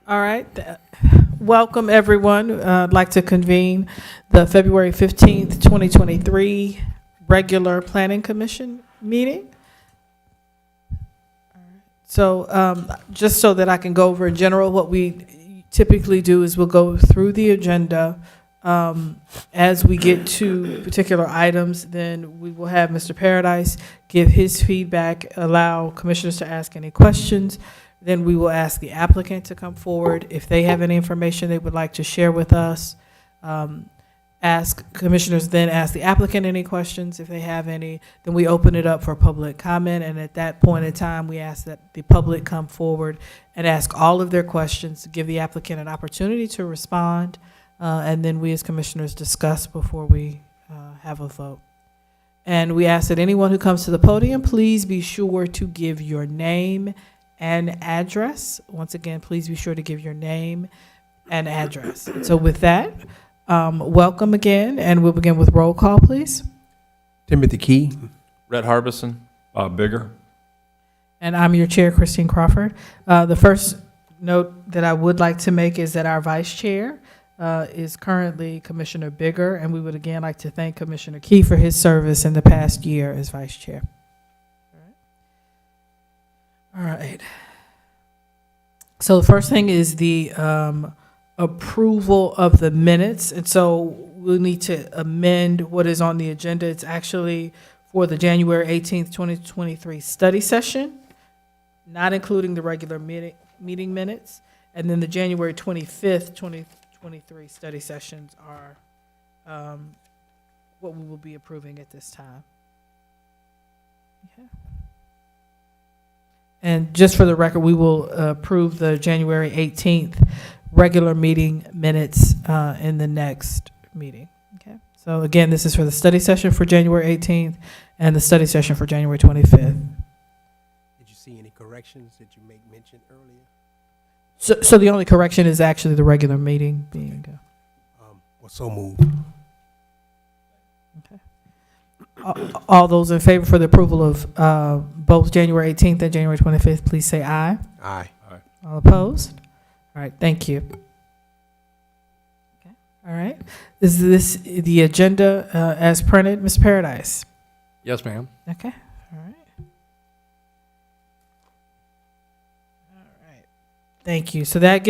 All right. Welcome, everyone. I'd like to convene the February 15th, 2023 regular Planning Commission meeting. So just so that I can go over in general, what we typically do is we'll go through the agenda. As we get to particular items, then we will have Mr. Paradise give his feedback, allow commissioners to ask any questions. Then we will ask the applicant to come forward if they have any information they would like to share with us. Ask commissioners, then ask the applicant any questions if they have any. Then we open it up for public comment, and at that point in time, we ask that the public come forward and ask all of their questions to give the applicant an opportunity to respond, and then we as commissioners discuss before we have a vote. And we ask that anyone who comes to the podium, please be sure to give your name and address. Once again, please be sure to give your name and address. So with that, welcome again, and we'll begin with roll call, please. Timothy Key. Red Harbison. Bob Bigger. And I'm your chair, Christine Crawford. The first note that I would like to make is that our vice chair is currently Commissioner Bigger, and we would again like to thank Commissioner Key for his service in the past year as vice chair. All right. So the first thing is the approval of the minutes. And so we'll need to amend what is on the agenda. It's actually for the January 18th, 2023 study session, not including the regular meeting minutes. And then the January 25th, 2023 study sessions are what we will be approving at this time. Okay. And just for the record, we will approve the January 18th regular meeting minutes in the next meeting. Okay. So again, this is for the study session for January 18th and the study session for January 25th. Did you see any corrections that you make mention earlier? So the only correction is actually the regular meeting being. Well, so moved. Okay. All those in favor for the approval of both January 18th and January 25th, please say aye. Aye. All opposed? All right, thank you. Okay. All right. Is this the agenda as printed, Ms. Paradise? Yes, ma'am. Okay. All right. All right. Thank you. So that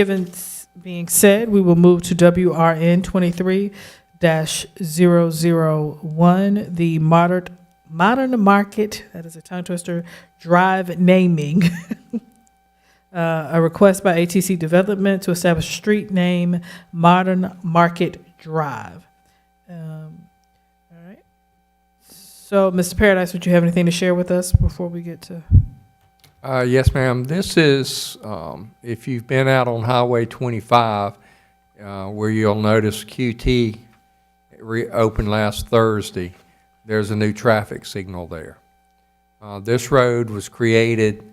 being said, we will move to WRN 23-001, the Modern Market, that is a tongue twister, drive naming. A request by ATC Development to establish a street name, Modern Market Drive. All right. So, Mr. Paradise, would you have anything to share with us before we get to? Yes, ma'am. This is, if you've been out on Highway 25, where you'll notice QT reopened last Thursday, there's a new traffic signal there. This road was created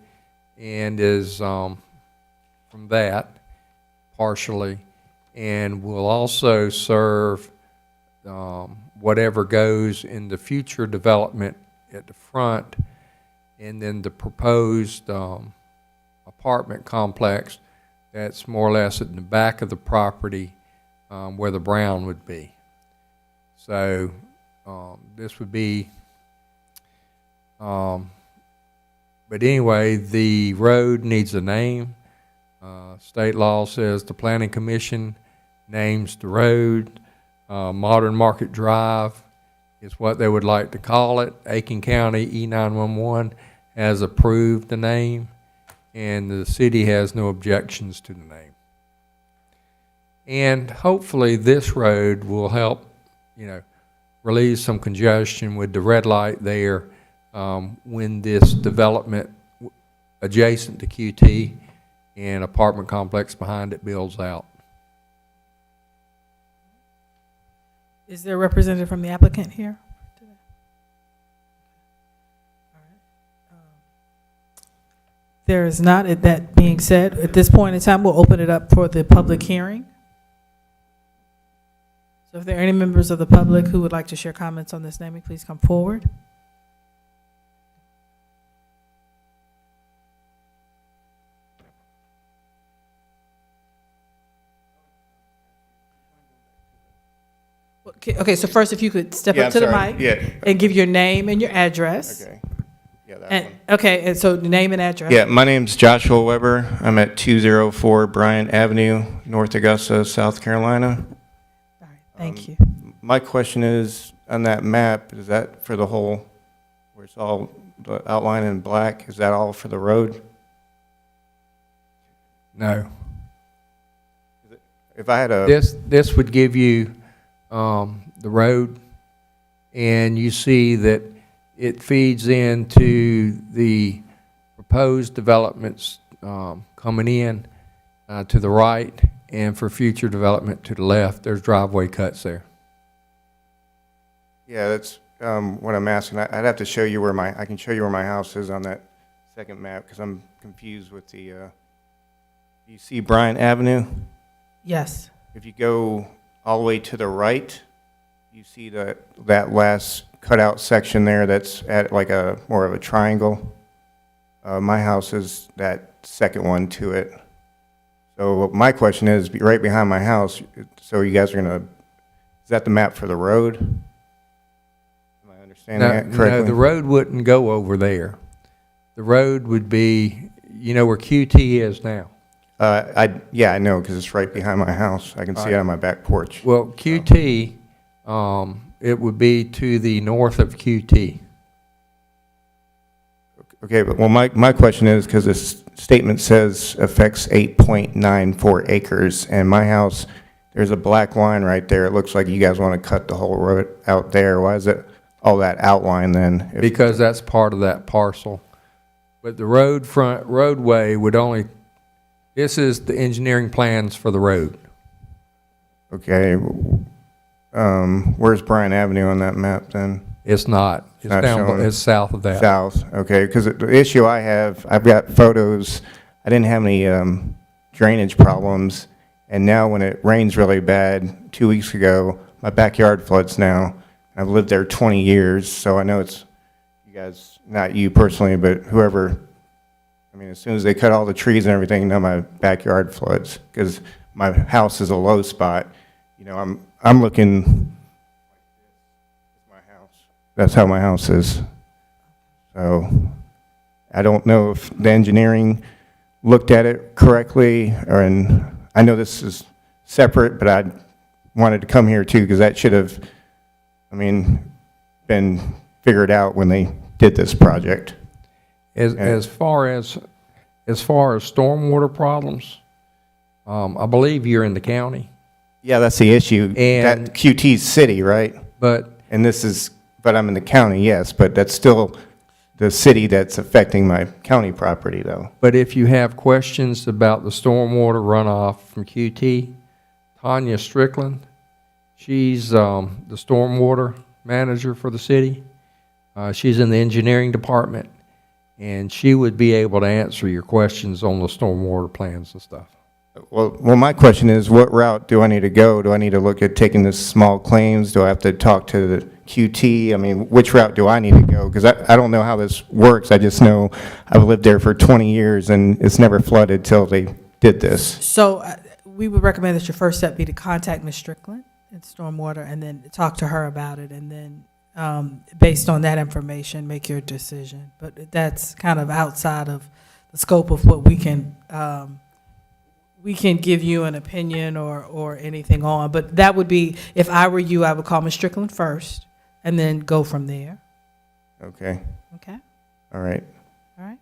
and is from that partially, and will also serve whatever goes in the future development at the front, and then the proposed apartment complex that's more or less at the back of the property where the brown would be. So this would be but anyway, the road needs a name. State law says the Planning Commission names the road. Modern Market Drive is what they would like to call it. Aiken County E911 has approved the name, and the city has no objections to the name. And hopefully this road will help, relieve some congestion with the red light there when this development adjacent to QT and apartment complex behind it builds out. Is there a representative from the applicant here today? All right. There is not. That being said, at this point in time, we'll open it up for the public hearing. So if there are any members of the public who would like to share comments on this naming, please come forward. Okay, so first, if you could step Yeah, up to the I'm sorry. mic Yeah. and give your name and your address. Okay. Yeah, that And, one. okay, and so the name and address. Yeah, my name's Joshua Weber. I'm at 204 Bryant Avenue, North Augusta, South Carolina. All right, thank you. My question is, on that map, is that for the whole, where it's all the outline in black, is that all for the road? No. If I had a, This would give you the road, and you see that it feeds into the proposed developments coming in to the right, and for future development to the left, there's driveway cuts there. yeah, that's what I'm asking. I'd have to show you where I can show you where my house is on that second map, because I'm confused with the, you see Bryant Avenue? Yes. If you go all the way to the right, you see that last cutout section there that's at like a more of a triangle. My house is that second one to it. So my question is, right behind my house, so you guys are gonna, is that the map for the road? Am I understanding that correctly? No, the road wouldn't go over there. The road would be, you know where QT is now? Yeah, I know, because it's right behind my house. I can see it on my back porch. Well, QT, it would be to the north of QT. Okay, but well, my question is, because this statement says affects 8.94 acres, and my house, there's a black line right there. It looks like you guys want to cut the whole road out there. Why is it all that outline then? Because that's part of that parcel. But the roadway would only, this is the engineering plans for the road. Okay, where's Bryant Avenue on that map then? It's not. It's Not down, showing. it's south of that. South, okay, because the issue I have, I've got photos, I didn't have any drainage problems, and now when it rains really bad, 2 weeks ago, my backyard floods now. I've lived there 20 years, so I know it's, you guys, not you personally, but whoever, I mean, as soon as they cut all the trees and everything, now my backyard floods, because my house is a low spot. You know, I'm looking, that's how my house is. So I don't know if the engineering looked at it correctly, and I know this is separate, but I wanted to come here too, because that should have, I mean, been figured out when they did this project. As far as stormwater problems, I believe you're in the county, Yeah, that's the issue. And- That QT's city, right? but And this is, but I'm in the county, yes, but that's still the city that's affecting my county property though. if you have questions about the stormwater runoff from QT, Tanya Strickland, she's the stormwater manager for the city. She's in the engineering department, and she would be able to answer your questions on the stormwater plans and stuff. Well, my question is, what route do I need to go? Do I need to look at taking this small claims? Do I have to talk to the QT? I mean, which route do I need to go? Because I don't know how this works. I just know I've lived there for 20 years, and it's never flooded till they did this. So we would recommend that your first step be to contact Ms. Strickland at Stormwater and then talk to her about it, and then based on that information, make your decision. But that's kind of outside of the scope of what we can give you an opinion or anything on. But that would be, if I were you, I would call Ms. Strickland first and then go from there. Okay, Okay? all right. All right?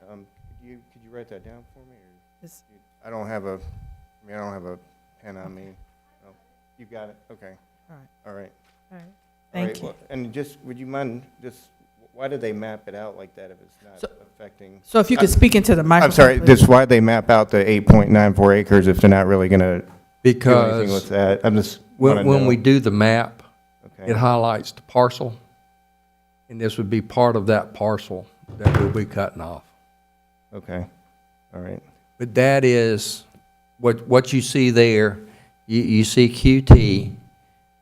Could you write that down for me? Or It's- I don't have a pen on me. Oh, you got it? Okay. All right. All right. All right. All Thank right, you. well, and just, would you mind, why did they map it out like that if it's not So- affecting? So if you could speak into the microphone. I'm sorry, please. just why'd they map out the 8.94 acres if they're not really gonna do anything with Because that? I'm just wanna when know. we do the map, Okay. it highlights the parcel, and this would be part of that parcel that we'll be cutting off. Okay, all right. But that is, what you see there, you see QT,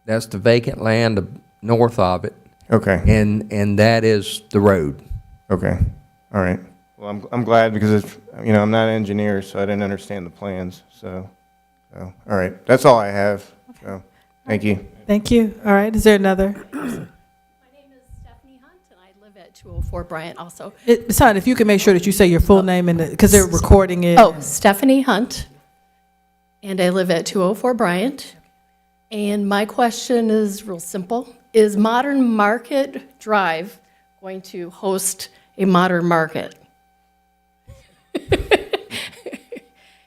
that's the vacant land north of it, Okay, and that is the road. okay, all right. Well, I'm glad, because it's, you know, I'm not an engineer, so I didn't understand the plans, so, all right. That's all I have, so, Thank you. Thank you. All right, is there another? My name is Stephanie Hunt, and I live at 204 Bryant also. Son, if you can make sure that you say your full name and because they're recording it. Oh, Stephanie Hunt, and I live at 204 Bryant. And my question is real simple. Is Modern Market Drive going to host a modern market?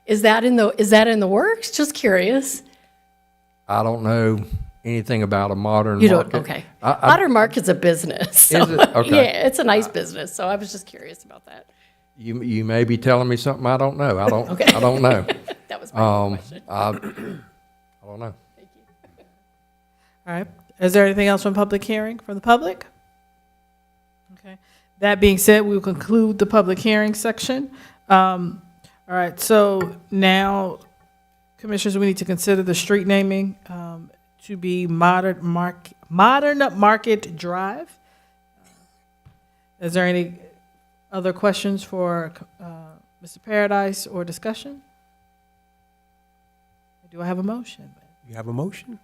Is that in the works? Just curious. I don't know anything about a modern You market. don't, okay. I- Modern Market's a business. So, Is it? Okay. Yeah, it's a nice business, so I was just curious about that. You may be telling me something I don't know. I don't, Okay. I don't know. That was my question. I don't know. Thank you. All right. Is there anything else from public hearing from the public? Okay. That being said, we will conclude the public hearing section. All right. So now, commissioners, we need to consider the street naming to be Modern Market Drive. Is there any other questions for Mr. Paradise or discussion? Do I have a motion? You have a motion?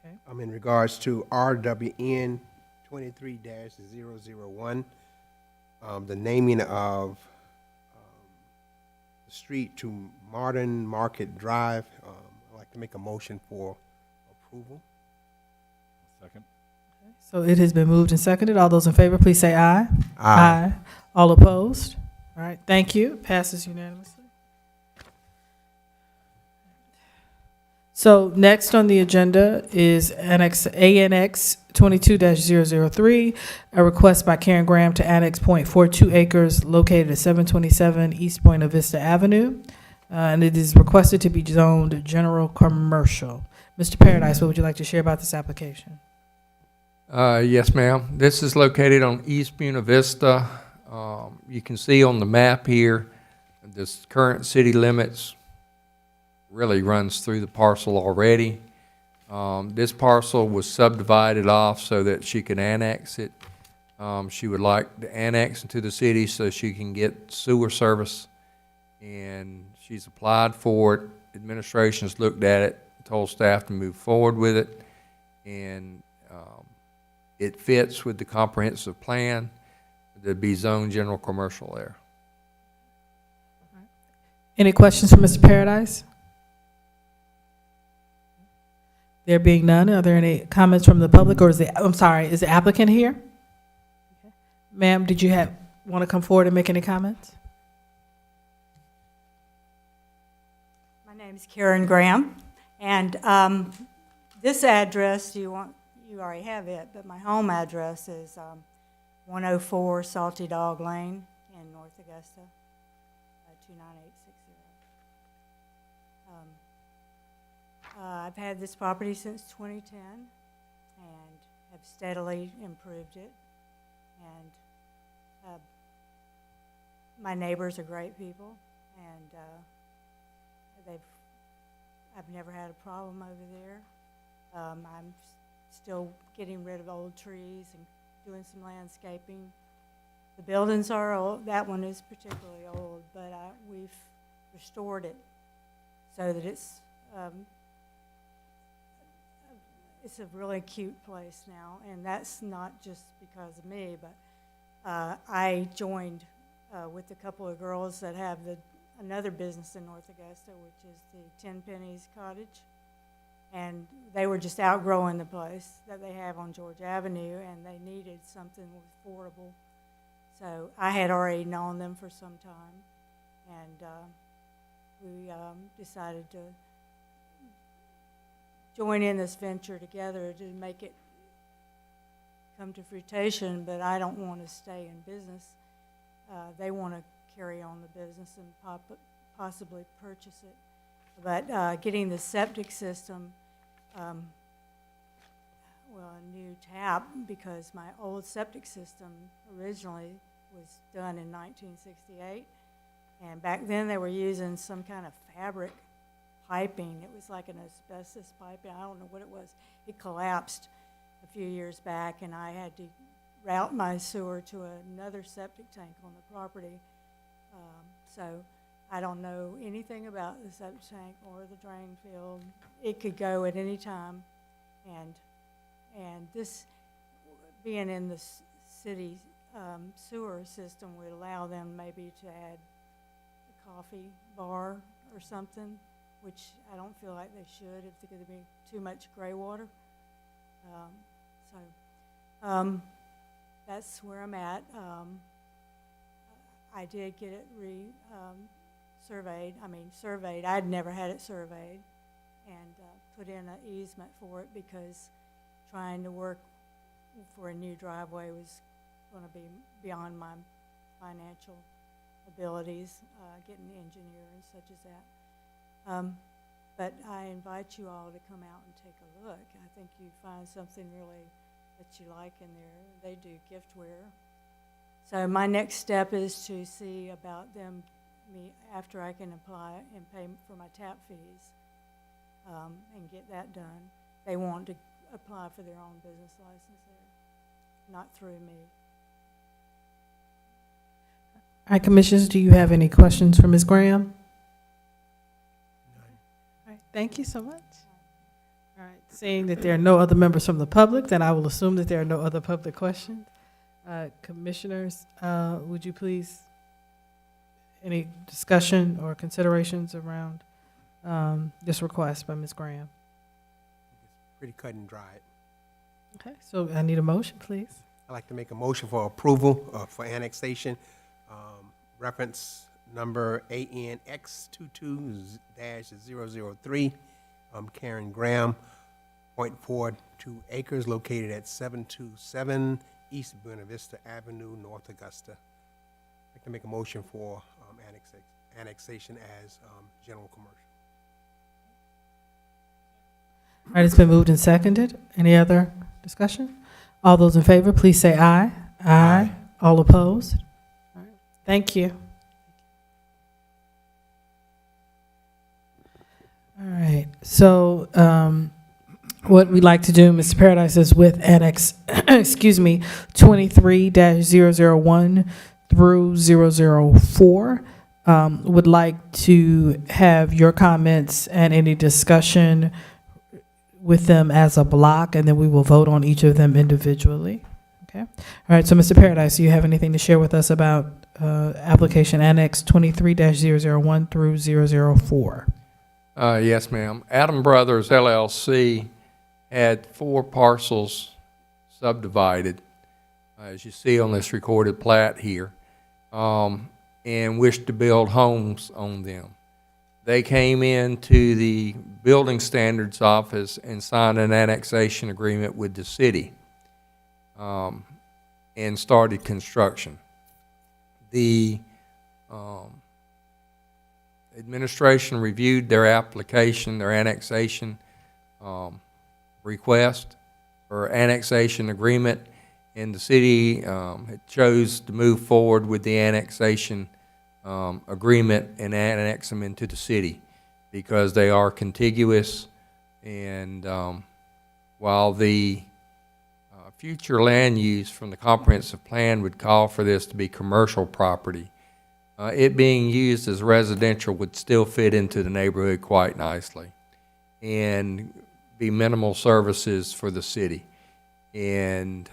Okay. In regards to RWN 23-001, the naming of the street to Modern Market Drive. I'd like to make a motion for approval. Second. So it has been moved and seconded. All those in favor, please say aye. Aye. All opposed? All right, thank you. Passes unanimously. So next on the agenda is ANX 22-003, a request by Karen Graham to annex .42 acres located at 727 East Buena Vista Avenue. And it is requested to be zoned general commercial. Mr. Paradise, what would you like to share about this application? Yes, ma'am. This is located on East Buena Vista. You can see on the map here, this current city limits really runs through the parcel already. This parcel was subdivided off so that she could annex it. She would like to annex into the city so she can get sewer service. And she's applied for it. Administration's looked at it, told staff to move forward with it. And it fits with the comprehensive plan to be zoned general commercial there. Any questions for Mr. Paradise? There being none, are there any comments from the public, or is the applicant here? Ma'am, did you want to come forward and make any comments? My name is Karen Graham, and this address, you already have it, but my home address is 104 Salty Dog Lane in North Augusta, 29860. I've had this property since 2010 and have steadily improved it. And my neighbors are great people, and I've never had a problem over there. I'm still getting rid of old trees and doing some landscaping. The buildings are old. That one is particularly old, but we've restored it so that it's a really cute place now, and that's not just because of me, but I joined with a couple of girls that have another business in North Augusta, which is the 10 Pennies Cottage, and they were just outgrowing the place that they have on George Avenue, and they needed something affordable. So I had already known them for some time, and we decided to join in this venture together to make it come to fruition, but I don't want to stay in business. They want to carry on the business and possibly purchase it. But getting the septic system, a new tap, because my old septic system originally was done in 1968, and back then they were using some kind of fabric piping. It was like an asbestos piping. I don't know what it was. It collapsed a few years back, and I had to route my sewer to another septic tank on the property. So I don't know anything about the septic tank or the drain field. It could go at any time, and this, being in the city sewer system would allow them maybe to add a coffee bar or something, which I don't feel like they should if there's going to be too much gray water. That's where I'm at. I did get it surveyed. I'd never had it surveyed, and put in an easement for it because trying to work for a new driveway was going to be beyond my financial abilities, getting an engineer and such as that. But I invite you all to come out and take a look. I think you find something really that you like in there. They do giftware. So my next step is to see about after I can apply and pay for my tap fees, and get that done. They want to apply for their own business license there, not through me. All right, Commissioners, do you have any questions for Ms. Graham? All right, thank you so much. All right, seeing that there are no other members from the public, then I will assume that there are no other public questions. Commissioners, would you please, any discussion or considerations around this request by Ms. Graham? It's pretty cut and dried. Okay, so I need a motion, please. I'd like to make a motion for approval for annexation. Reference number ANX22-003. Karen Graham, 0.42 acres located at 727 East Buena Vista Avenue, North Augusta. I'd like to make a motion for annexation as general commercial. All right, it's been moved and seconded. Any other discussion? All those in favor, please say aye. Aye. All opposed? All right. Thank you. All right, so what we'd like to do, Mr. Paradise, is with Annex, 23-001 through 004, would like to have your comments and any discussion with them as a block, and then we will vote on each of them individually. Okay. All right, so Mr. Paradise, do you have anything to share with us about application Annex 23-001 through 004? Yes, ma'am. Adam Brothers LLC had 4 parcels subdivided, as you see on this recorded plat here, and wished to build homes on them. They came into the Building Standards Office and signed an annexation agreement with the city, and started construction. The administration reviewed their application, their annexation request or annexation agreement, and the city had chose to move forward with the annexation agreement and annex them into the city because they are contiguous, and while the future land use from the comprehensive plan would call for this to be commercial property, it being used as residential would still fit into the neighborhood quite nicely and be minimal services for the city. And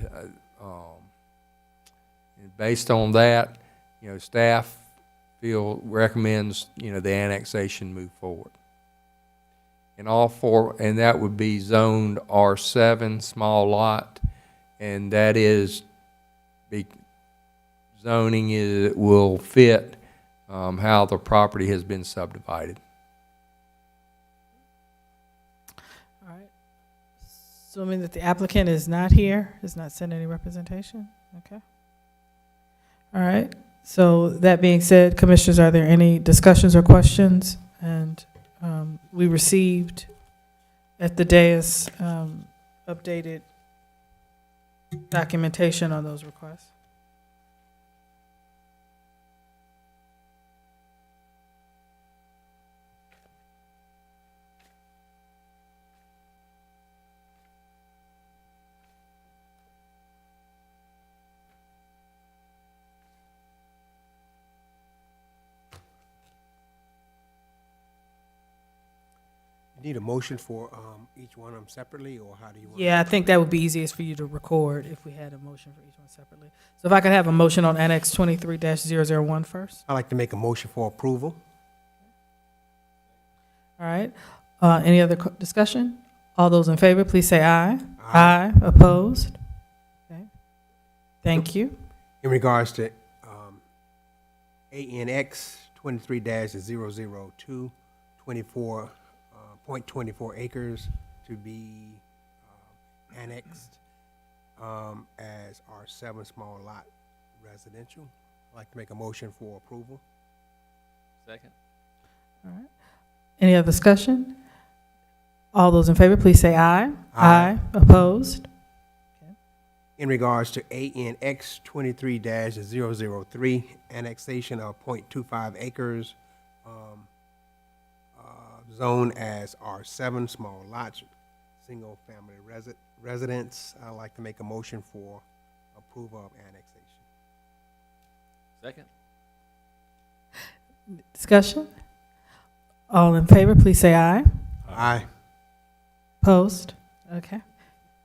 based on that, staff recommends, the annexation move forward. And all 4, and that would be zoned R7, small lot, and that is zoning will fit how the property has been subdivided. All right. Assuming that the applicant is not here, has not sent any representation. Okay. All right. So that being said, Commissioners, are there any discussions or questions? And we received at the dais updated documentation on those requests. You need a motion for each one of them separately, or how do you want? Yeah, I think that would be easiest for you to record if we had a motion for each one separately. So if I could have a motion on Annex 23-001 first. I'd like to make a motion for approval. All right. Any other discussion? All those in favor, please say aye. Aye. Opposed? Okay. Thank you. In regards to ANX 23-002, 24.24 acres to be annexed as R7 small lot residential. I'd like to make a motion for approval. Second. All right. Any other discussion? All those in favor, please say aye. Aye. Opposed? In regards to ANX 23-003, annexation of 0.25 acres, zone as R7, small lots, single-family residence. I'd like to make a motion for approval of annexation. Second. Discussion? All in favor, please say aye. Aye. Opposed? Okay.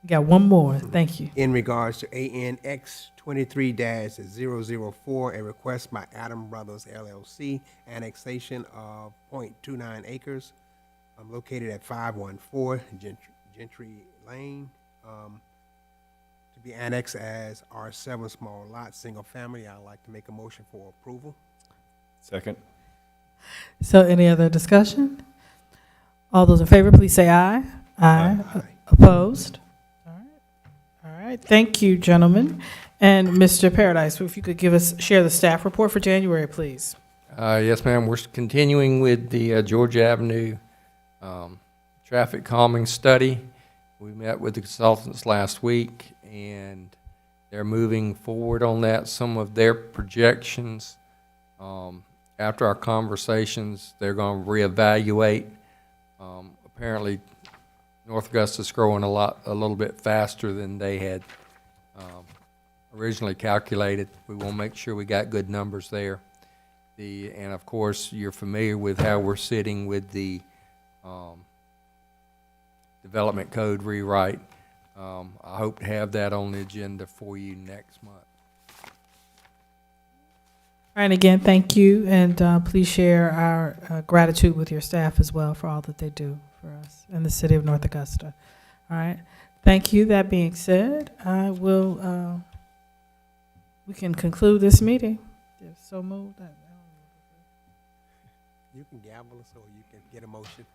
We got one more. Thank you. In regards to ANX 23-004, a request by Adam Brothers LLC, annexation of 0.29 acres, located at 514 Gentry Lane, to be annexed as R7 small lot, single family. I'd like to make a motion for approval. Second. So any other discussion? All those in favor, please say aye. Aye. Opposed? All right. All right. Thank you, gentlemen. And Mr. Paradise, if you could share the staff report for January, please. Yes, ma'am. We're continuing with the Georgia Avenue traffic calming study. We met with the consultants last week, and they're moving forward on that. Some of their projections, after our conversations, they're going to reevaluate. Apparently, North Augusta's growing a little bit faster than they had originally calculated. We want to make sure we got good numbers there. And of course, you're familiar with how we're sitting with the development code rewrite. I hope to have that on the agenda for you next month. All right, again, thank you, and please share our gratitude with your staff as well for all that they do for us in the city of North Augusta. All right, thank you. That being said, we can conclude this meeting. If so moved. You can gavel us or you can get a motion.